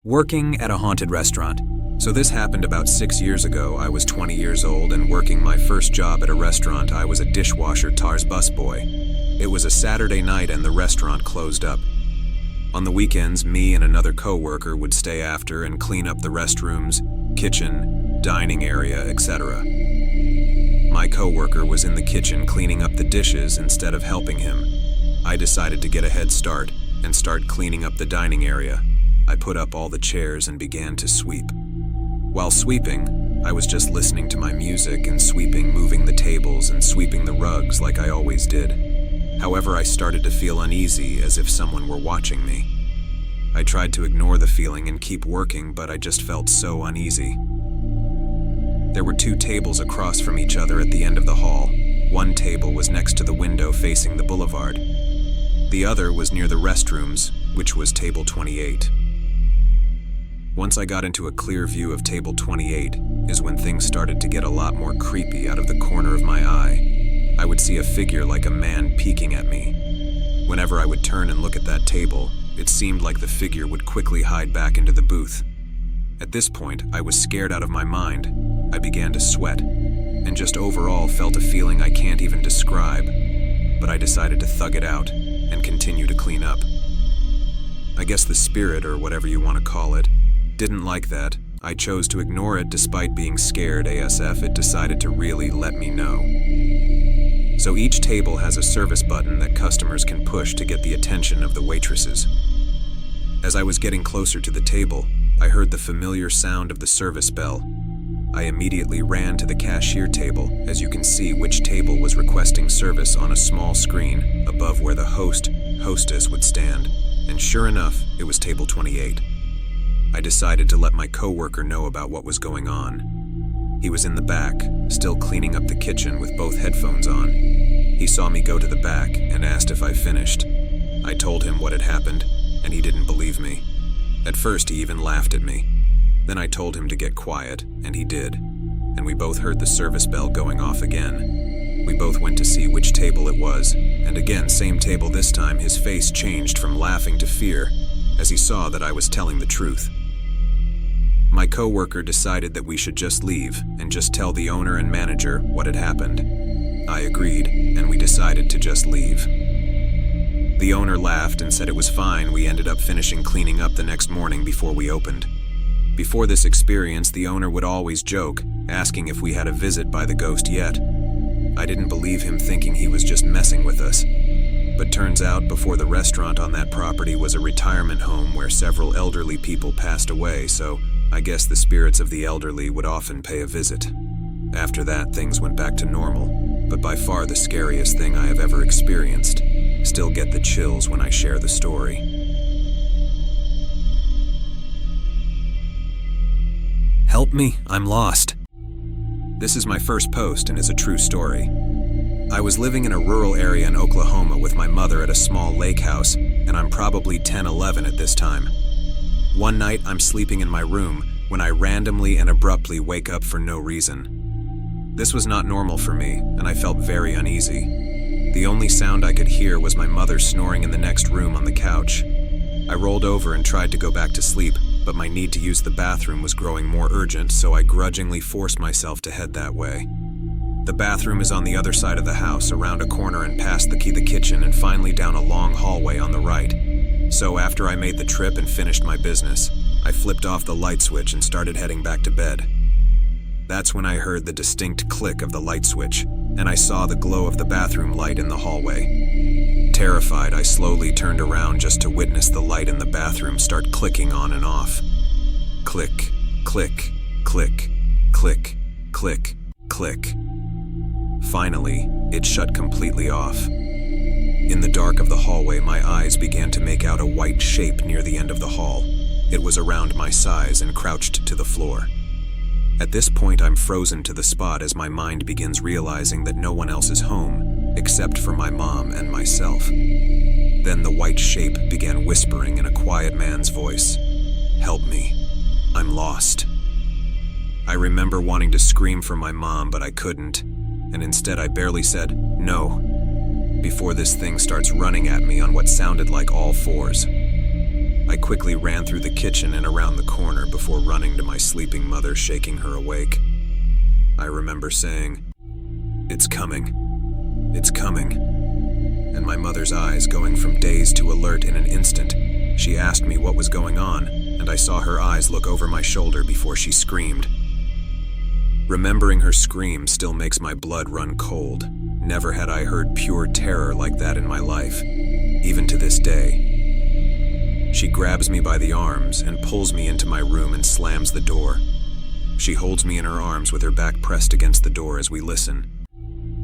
Working at a haunted restaurant. So this happened about 6 years ago. I was 20 years old and working my first job at a restaurant. I was a dishwasher TARS busboy. It was a Saturday night and the restaurant closed up. On the weekends, me and another co-worker would stay after and clean up the restrooms, kitchen, dining area, etc. My co-worker was in the kitchen cleaning up the dishes instead of helping him. I decided to get a head start and start cleaning up the dining area. I put up all the chairs and began to sweep. While sweeping, I was just listening to my music and sweeping, moving the tables and sweeping the rugs like I always did. However, I started to feel uneasy, as if someone were watching me. I tried to ignore the feeling and keep working, but I just felt so uneasy. There were 2 tables across from each other at the end of the hall. One table was next to the window facing the boulevard. The other was near the restrooms, which was table 28. Once I got into a clear view of table 28 is when things started to get a lot more creepy. Out of the corner of my eye, I would see a figure like a man peeking at me. Whenever I would turn and look at that table, it seemed like the figure would quickly hide back into the booth. At this point, I was scared out of my mind. I began to sweat, and just overall felt a feeling I can't even describe, but I decided to thug it out and continue to clean up. I guess the spirit, or whatever you want to call it, didn't like that. I chose to ignore it despite being scared ASF. It decided to really let me know. So each table has a service button that customers can push to get the attention of the waitresses. As I was getting closer to the table, I heard the familiar sound of the service bell. I immediately ran to the cashier table, as you can see which table was requesting service on a small screen above where the hostess would stand, and sure enough, it was table 28. I decided to let my co-worker know about what was going on. He was in the back, still cleaning up the kitchen with both headphones on. He saw me go to the back and asked if I finished. I told him what had happened, and he didn't believe me. At first, he even laughed at me. Then I told him to get quiet, and he did. And we both heard the service bell going off again. We both went to see which table it was, and again, same table this time. His face changed from laughing to fear as he saw that I was telling the truth. My co-worker decided that we should just leave and just tell the owner and manager what had happened. I agreed, and we decided to just leave. The owner laughed and said it was fine. We ended up finishing cleaning up the next morning before we opened. Before this experience, the owner would always joke, asking if we had a visit by the ghost yet. I didn't believe him, thinking he was just messing with us. But turns out, before the restaurant on that property was a retirement home where several elderly people passed away, so I guess the spirits of the elderly would often pay a visit. After that, things went back to normal, but by far the scariest thing I have ever experienced. Still get the chills when I share the story. Help me, I'm lost. This is my first post and is a true story. I was living in a rural area in Oklahoma with my mother at a small lake house, and I'm probably 10-11 at this time. One night, I'm sleeping in my room when I randomly and abruptly wake up for no reason. This was not normal for me, and I felt very uneasy. The only sound I could hear was my mother snoring in the next room on the couch. I rolled over and tried to go back to sleep, but my need to use the bathroom was growing more urgent, so I grudgingly forced myself to head that way. The bathroom is on the other side of the house, around a corner and past the kitchen, and finally down a long hallway on the right. So after I made the trip and finished my business, I flipped off the light switch and started heading back to bed. That's when I heard the distinct click of the light switch, and I saw the glow of the bathroom light in the hallway. Terrified, I slowly turned around just to witness the light in the bathroom start clicking on and off. Click, click, click, click, click, click. Finally, it shut completely off. In the dark of the hallway, my eyes began to make out a white shape near the end of the hall. It was around my size and crouched to the floor. At this point, I'm frozen to the spot as my mind begins realizing that no one else is home, except for my mom and myself. Then the white shape began whispering in a quiet man's voice, "Help me, I'm lost." I remember wanting to scream for my mom, but I couldn't, and instead I barely said, "No," before this thing starts running at me on what sounded like all fours. I quickly ran through the kitchen and around the corner before running to my sleeping mother, shaking her awake. I remember saying, "It's coming. It's coming." And my mother's eyes going from dazed to alert in an instant. She asked me what was going on, and I saw her eyes look over my shoulder before she screamed. Remembering her scream still makes my blood run cold. Never had I heard pure terror like that in my life, even to this day. She grabs me by the arms and pulls me into my room and slams the door. She holds me in her arms with her back pressed against the door as we listen.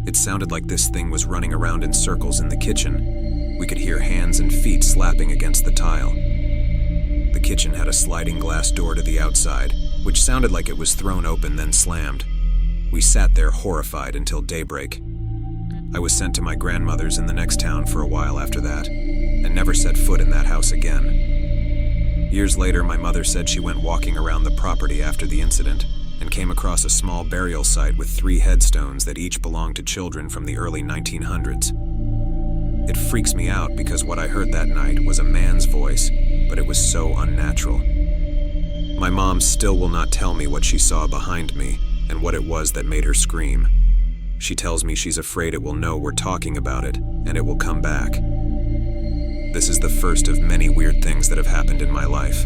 It sounded like this thing was running around in circles in the kitchen. We could hear hands and feet slapping against the tile. The kitchen had a sliding glass door to the outside, which sounded like it was thrown open then slammed. We sat there horrified until daybreak. I was sent to my grandmother's in the next town for a while after that, and never set foot in that house again. Years later, my mother said she went walking around the property after the incident and came across a small burial site with 3 headstones that each belonged to children from the early 1900s. It freaks me out because what I heard that night was a man's voice, but it was so unnatural. My mom still will not tell me what she saw behind me and what it was that made her scream. She tells me she's afraid it will know we're talking about it and it will come back. This is the first of many weird things that have happened in my life.